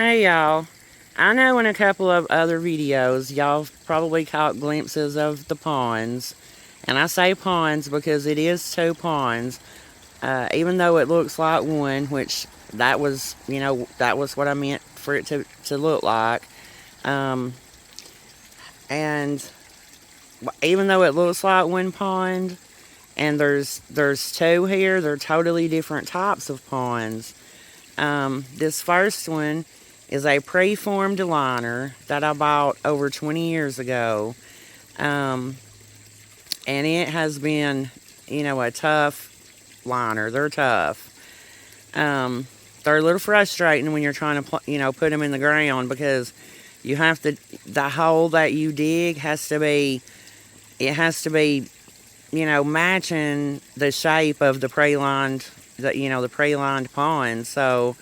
Hey y'all, I know in a couple of other videos y'all probably caught glimpses of the ponds, and I say ponds because it is two ponds, even though it looks like one, which that was what I meant for it to look like. Um, and even though it looks like one pond, and there's two here, they're totally different types of ponds. This first one is a preformed liner that I bought over 20 years ago. Um, and it has been, a tough liner. They're tough. Um, they're a little frustrating when you're trying to, put them in the ground because you have to, the hole that you dig it has to be, matching the shape of the pre-lined, the pre-lined pond. So,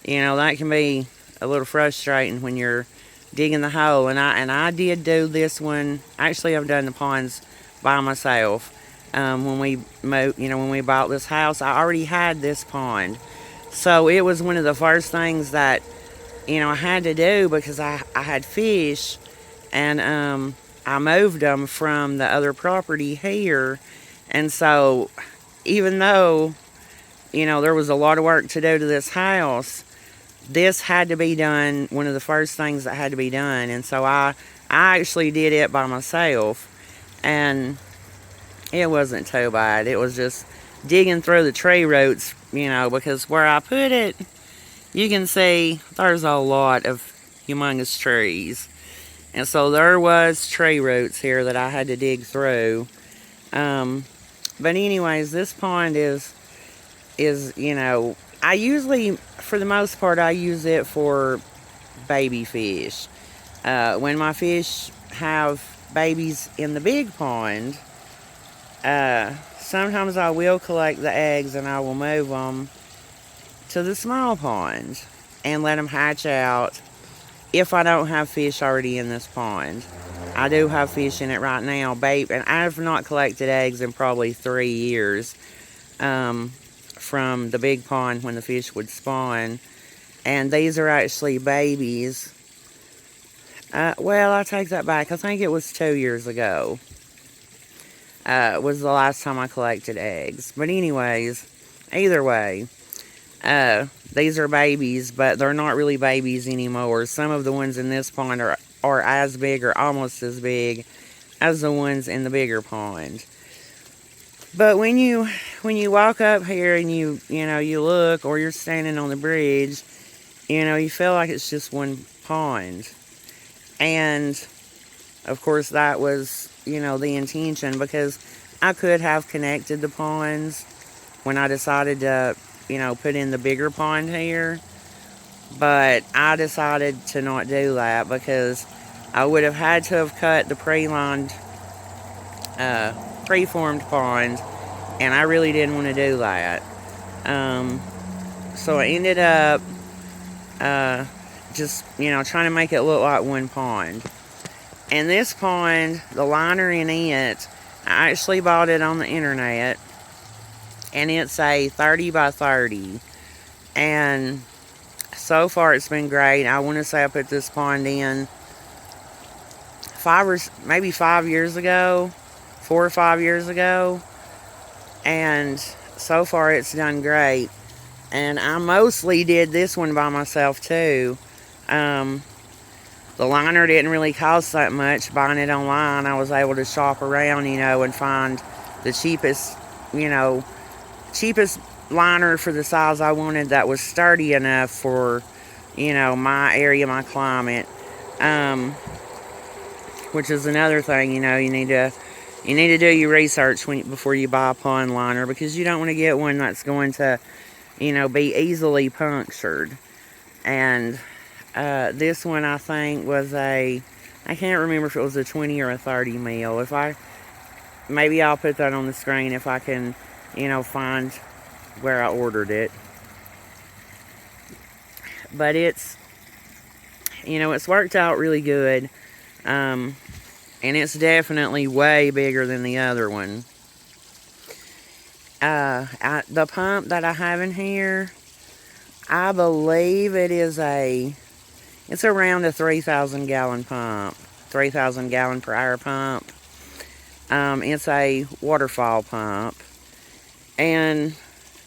that can be a little frustrating when you're digging the hole. And I did do this one. Actually, I've done the ponds by myself. When we moved, when we bought this house, I already had this pond, so it was one of the first things that I had to do because I had fish, and I moved them from the other property here, and so even though there was a lot of work to do to this house, this had to be done, one of the first things that had to be done. And so I actually did it by myself, and it wasn't too bad. It was just digging through the tree roots, because where I put it, you can see there's a lot of humongous trees. And so there was tree roots here that I had to dig through. Um, but anyways, this pond is I usually, for the most part, I use it for baby fish. When my fish have babies in the big pond, sometimes I will collect the eggs and I will move them to the small pond and let them hatch out if I don't have fish already in this pond. I do have fish in it right now, babe, and I have not collected eggs in probably 3 years, from the big pond when the fish would spawn. And these are actually babies. Well, I take that back. I think it was 2 years ago. Was the last time I collected eggs. But anyways, either way, these are babies, but they're not really babies anymore. Some of the ones in this pond are as big or almost as big as the ones in the bigger pond. But when you walk up here and you look, or you're standing on the bridge, you feel like it's just one pond. And of course that was, the intention, because I could have connected the ponds when I decided to, put in the bigger pond here. But I decided to not do that because I would have had to have cut the pre-lined, preformed pond, and I really didn't want to do that. So I ended up just, trying to make it look like one pond. And this pond, the liner in it, I actually bought it on the internet, and it's a 30 by 30. And so far it's been great. I want to say I put this pond in 5 years ago, 4 or 5 years ago, and so far it's done great. And I mostly did this one by myself too. The liner didn't really cost that much. Buying it online, I was able to shop around, and find the cheapest liner for the size I wanted that was sturdy enough for, my area, my climate. Which is another thing, you need to do your research before you buy a pond liner, because you don't want to get one that's going to, be easily punctured. And this one, I think, was I can't remember if it was a 20 or a 30 mil. Maybe I'll put that on the screen if I can, find where I ordered it. But it's worked out really good. And it's definitely way bigger than the other one. The pump that I have in here, I believe it is a It's around a 3,000 gallon pump, 3,000 gallon per hour pump. It's a waterfall pump, and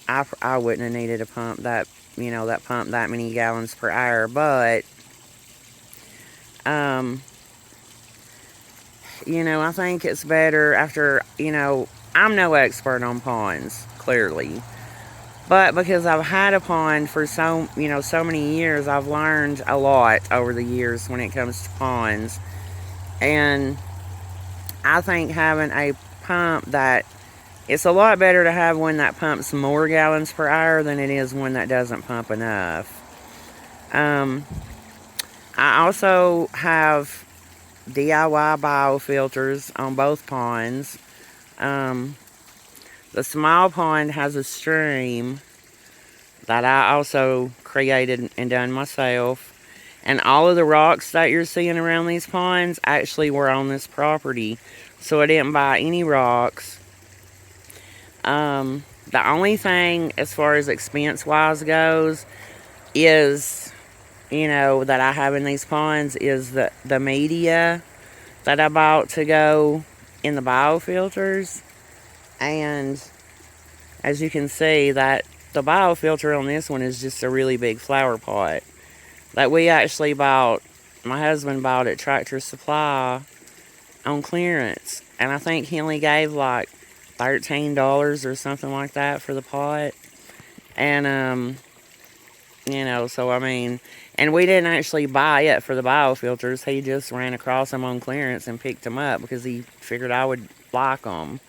I wouldn't have needed a pump that, that pump that many gallons per hour, but, I think it's better after, I'm no expert on ponds, clearly. But because I've had a pond for so many years, I've learned a lot over the years when it comes to ponds. And I think having a pump it's a lot better to have one that pumps more gallons per hour than it is one that doesn't pump enough. I also have DIY biofilters on both ponds. The small pond has a stream that I also created and done myself. And all of the rocks that you're seeing around these ponds actually were on this property. So I didn't buy any rocks. The only thing as far as expense wise goes is, that I have in these ponds is the media that I bought to go in the biofilters. And as you can see, that the biofilter on this one is just a really big flower pot that we actually bought. My husband bought at Tractor Supply on clearance, and I think he only gave like $13 or something like that for the pot. And so I mean, and we didn't actually buy it for the biofilters. He just ran across them on clearance and picked them up because he figured I would like them.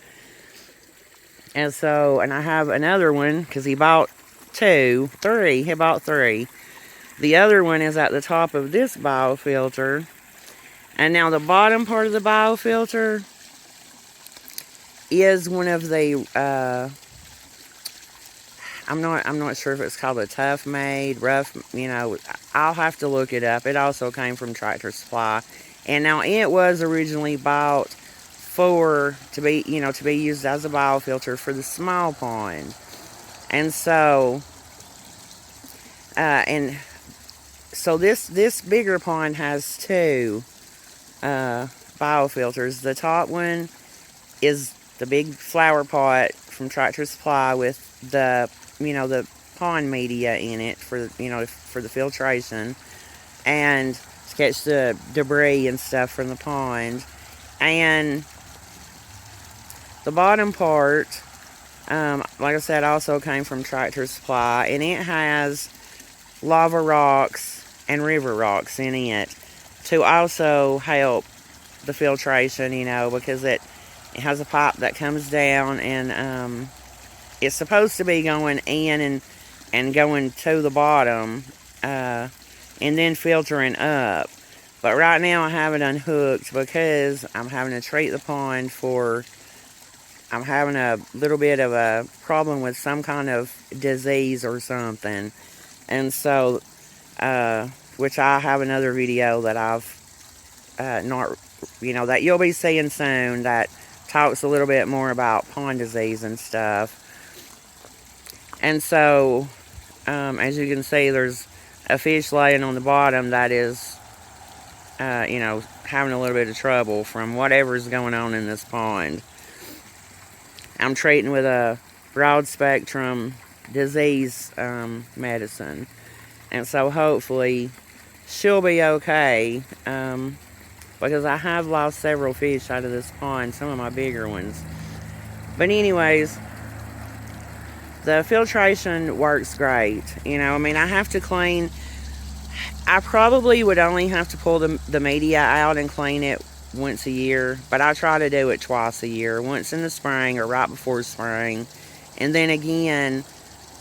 And so, and I have another one because he bought three. He bought three. The other one is at the top of this biofilter. And now the bottom part of the biofilter is one of the, I'm not sure if it's called a Tough Made, Rough, I'll have to look it up. It also came from Tractor Supply. And now it was originally bought to be used as a biofilter for the small pond. And so, this bigger pond has two biofilters. The top one is the big flower pot from Tractor Supply with the pond media in it for the filtration and to catch the debris and stuff from the pond. And the bottom part, like I said, also came from Tractor Supply, and it has lava rocks and river rocks in it to also help the filtration, because it has a pipe that comes down, and it's supposed to be going in and going to the bottom, and then filtering up. But right now I have it unhooked because I'm having to treat the pond I'm having a little bit of a problem with some kind of disease or something. And so, which I have another video that that you'll be seeing soon that talks a little bit more about pond disease and stuff. And so, as you can see, there's a fish laying on the bottom that is, having a little bit of trouble from whatever's going on in this pond. I'm treating with a broad spectrum disease medicine. And so hopefully she'll be okay, because I have lost several fish out of this pond, some of my bigger ones. But anyways, the filtration works great. I have to clean. I probably would only have to pull the media out and clean it once a year, but I try to do it twice a year, once in the spring or right before spring, and then again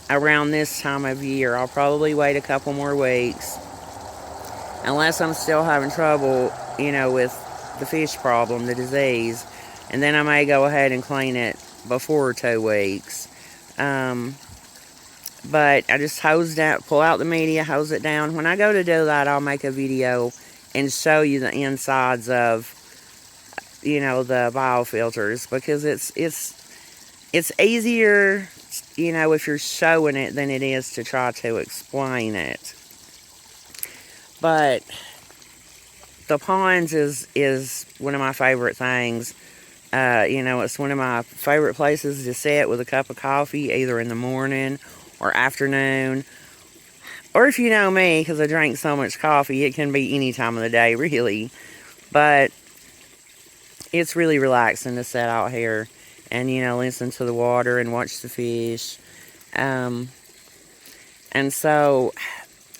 around this time of year. I'll probably wait a couple more weeks, unless I'm still having trouble, with the fish problem, the disease, and then I may go ahead and clean it before 2 weeks. But I just pull out the media, hose it down. When I go to do that, I'll make a video and show you the insides of the biofilters, because it's easier, if you're showing it than it is to try to explain it. But the ponds is one of my favorite things. It's one of my favorite places to sit with a cup of coffee, either in the morning or afternoon. Or if you know me, because I drink so much coffee, it can be any time of the day, really. But it's really relaxing to sit out here and, listen to the water and watch the fish. And so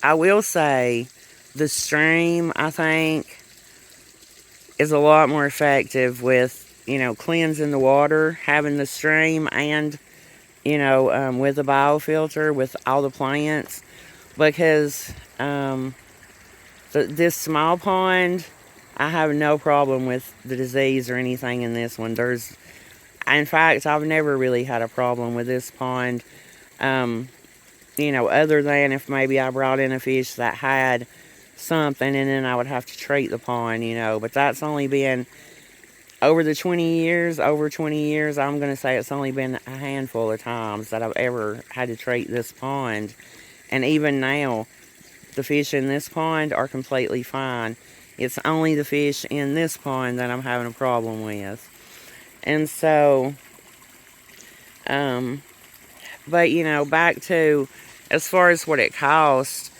I will say the stream, I think, is a lot more effective with, cleansing the water, having the stream and, with the biofilter, with all the plants. Because this small pond, I have no problem with the disease or anything in this one. In fact, I've never really had a problem with this pond. Other than if maybe I brought in a fish that had something and then I would have to treat the pond, But that's only been over 20 years, I'm going to say it's only been a handful of times that I've ever had to treat this pond. And even now, the fish in this pond are completely fine. It's only the fish in this pond that I'm having a problem with. And so, but back to as far as what it costs,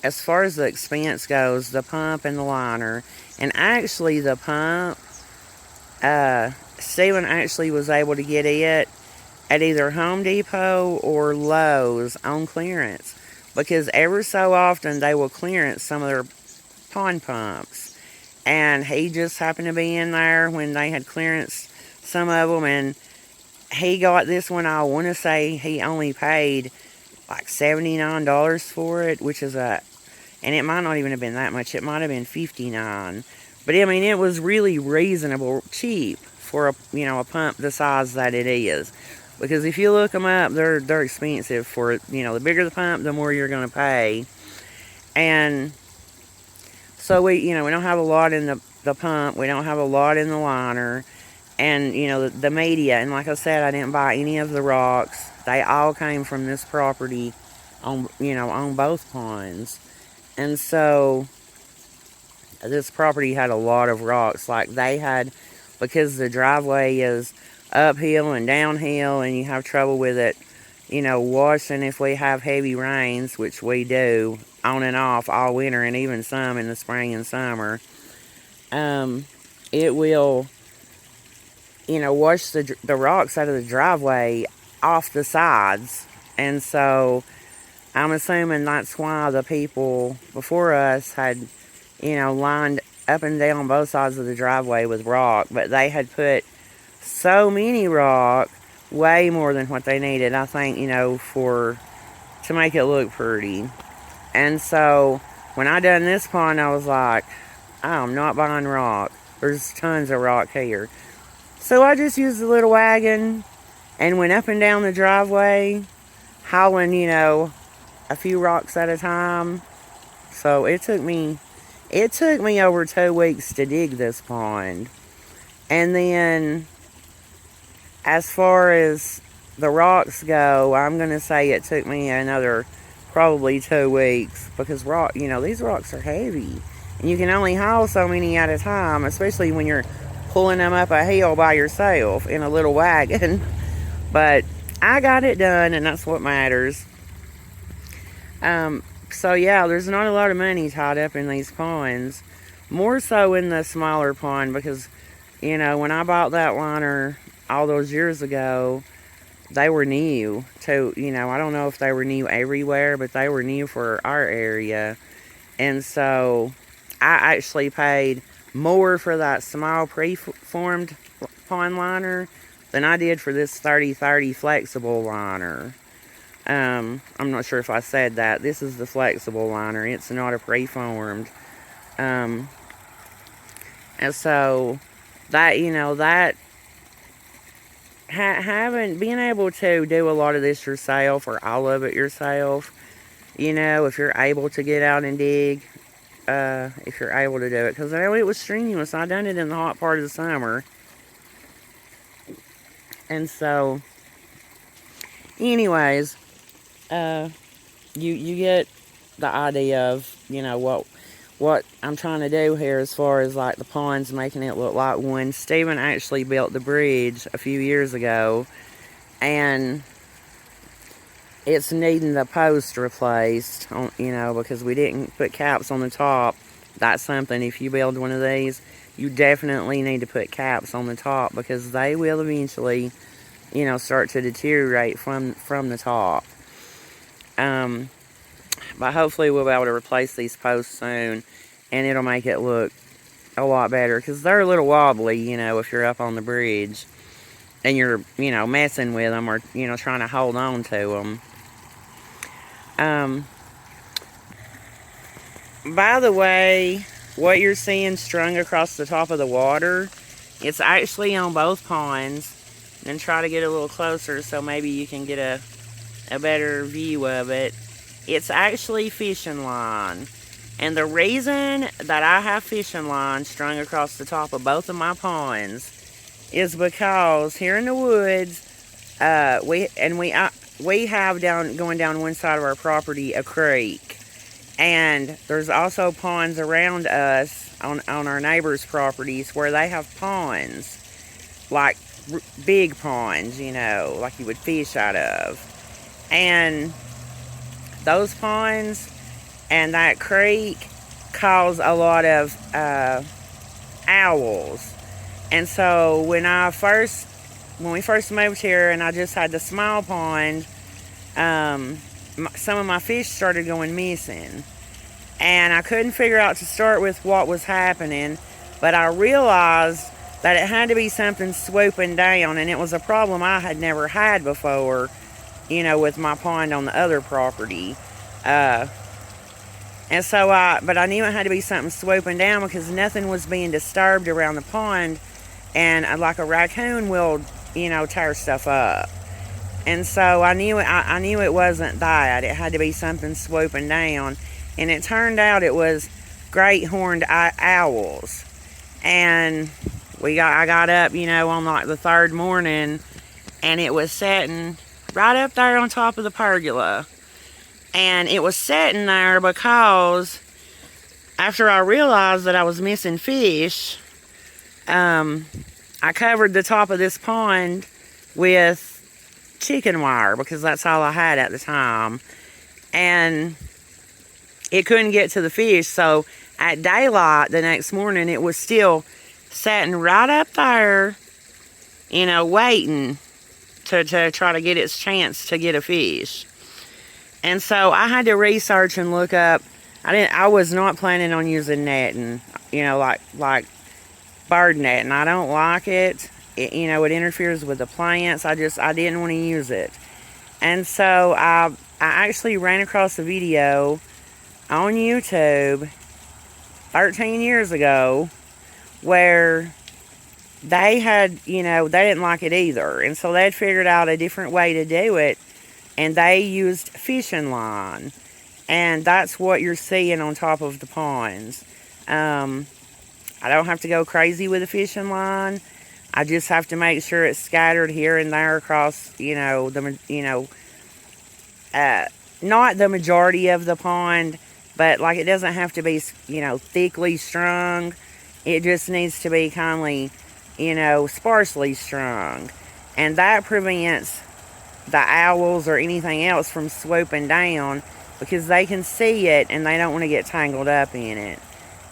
as far as the expense goes, the pump and the liner, and actually the pump, Steven actually was able to get it at either Home Depot or Lowe's on clearance, because ever so often they will clearance some of their pond pumps, and he just happened to be in there when they had clearance some of them, and he got this one. I want to say he only paid like $79 for it, which is and it might not even have been that much. It might have been $59, but I mean it was really reasonable, cheap for a pump the size that it is. Because if you look them up, they're expensive. For the bigger the pump, the more you're going to pay. And so we don't have a lot in the pump. We don't have a lot in the liner. And the media. And like I said, I didn't buy any of the rocks. They all came from this property on both ponds. And so this property had a lot of rocks. Like they had, because the driveway is uphill and downhill, and you have trouble with it, washing if we have heavy rains, which we do on and off all winter, and even some in the spring and summer. It will, wash the rocks out of the driveway off the sides, and so I'm assuming that's why the people before us had, lined up and down both sides of the driveway with rock, but they had put so many rock, way more than what they needed, I think, to make it look pretty. And so when I done this pond, I was like, I'm not buying rock. There's tons of rock here. So I just used the little wagon and went up and down the driveway, hauling, a few rocks at a time. So it took me over 2 weeks to dig this pond. And then as far as the rocks go, I'm going to say it took me another probably 2 weeks, because these rocks are heavy. And you can only haul so many at a time, especially when you're pulling them up a hill by yourself in a little wagon. But I got it done, and that's what matters. So yeah, there's not a lot of money tied up in these ponds. More so in the smaller pond, because, when I bought that liner all those years ago, they were new to, I don't know if they were new everywhere, but they were new for our area. And so I actually paid more for that small preformed pond liner than I did for this 30-30 flexible liner. I'm not sure if I said that. This is the flexible liner. It's not a preformed. And so that, being able to do a lot of this yourself, or all of it yourself, if you're able to get out and dig, if you're able to do it, because I know it was strenuous. I done it in the hot part of the summer. And so, anyways, you get the idea of, what I'm trying to do here as far as like the ponds, making it look like one. Stephen actually built the bridge a few years ago, and it's needing the post replaced, because we didn't put caps on the top. That's something, if you build one of these, you definitely need to put caps on the top, because they will eventually, start to deteriorate from the top. But hopefully we'll be able to replace these posts soon, and it'll make it look a lot better, because they're a little wobbly, if you're up on the bridge and you're, messing with them, or, trying to hold on to them. By the way, what you're seeing strung across the top of the water, it's actually on both ponds. And try to get a little closer so maybe you can get a better view of it. It's actually fishing line. And the reason that I have fishing line strung across the top of both of my ponds is because here in the woods, we have going down one side of our property a creek, and there's also ponds around us on our neighbors' properties where they have ponds, like big ponds, like you would fish out of. And those ponds and that creek cause a lot of owls. And so when we first moved here and I just had the small pond, some of my fish started going missing. And I couldn't figure out to start with what was happening, but I realized that it had to be something swooping down, and it was a problem I had never had before, with my pond on the other property. But I knew it had to be something swooping down because nothing was being disturbed around the pond, and like a raccoon will, tear stuff up. And so I knew it wasn't that. It had to be something swooping down, and it turned out it was great horned owls. And I got up, on like the third morning, and it was sitting right up there on top of the pergola. And it was sitting there because after I realized that I was missing fish, I covered the top of this pond with chicken wire because that's all I had at the time. And it couldn't get to the fish, so at daylight the next morning it was still sitting right up there, waiting to try to get its chance to get a fish. And so I had to research and look up. I was not planning on using netting, like bird netting. I don't like it. It interferes with the plants. I didn't want to use it. And so I actually ran across a video on YouTube 13 years ago where they had, they didn't like it either. And so they'd figured out a different way to do it, and they used fishing line. And that's what you're seeing on top of the ponds. I don't have to go crazy with the fishing line. I just have to make sure it's scattered here and there across, not the majority of the pond, but like it doesn't have to be, thickly strung. It just needs to be kindly, sparsely strung. And that prevents the owls or anything else from swooping down because they can see it and they don't want to get tangled up in it.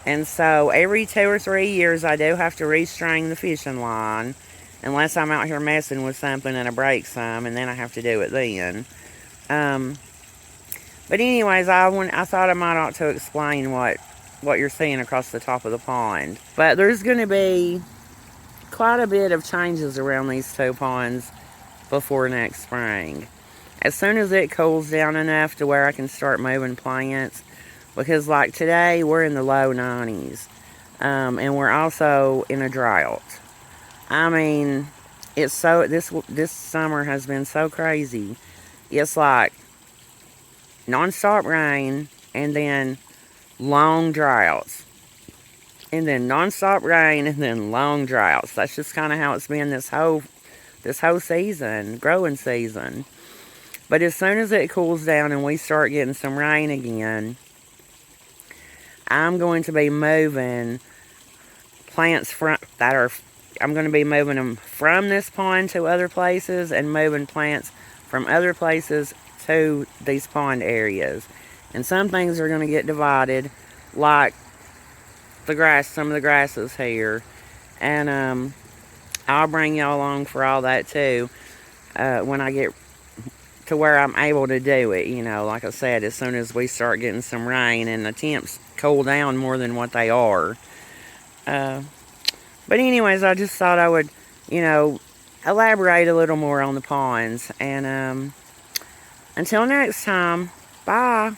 And so every 2 or 3 years I do have to restring the fishing line unless I'm out here messing with something and I break some, and then I have to do it then. But anyways, I thought I might ought to explain what you're seeing across the top of the pond. But there's going to be quite a bit of changes around these two ponds before next spring. As soon as it cools down enough to where I can start moving plants, because like today we're in the low 90s, and we're also in a drought. I mean, it's so this summer has been so crazy. It's like non-stop rain and then long droughts, and then non-stop rain and then long droughts. That's just kind of how it's been this whole season, growing season. But as soon as it cools down and we start getting some rain again, I'm going to be moving plants I'm going to be moving them from this pond to other places and moving plants from other places to these pond areas. And some things are going to get divided, like some of the grasses here. And I'll bring y'all along for all that too when I get to where I'm able to do it. Like I said, as soon as we start getting some rain and the temps cool down more than what they are. But anyways, I just thought I would, elaborate a little more on the ponds. And until next time, bye.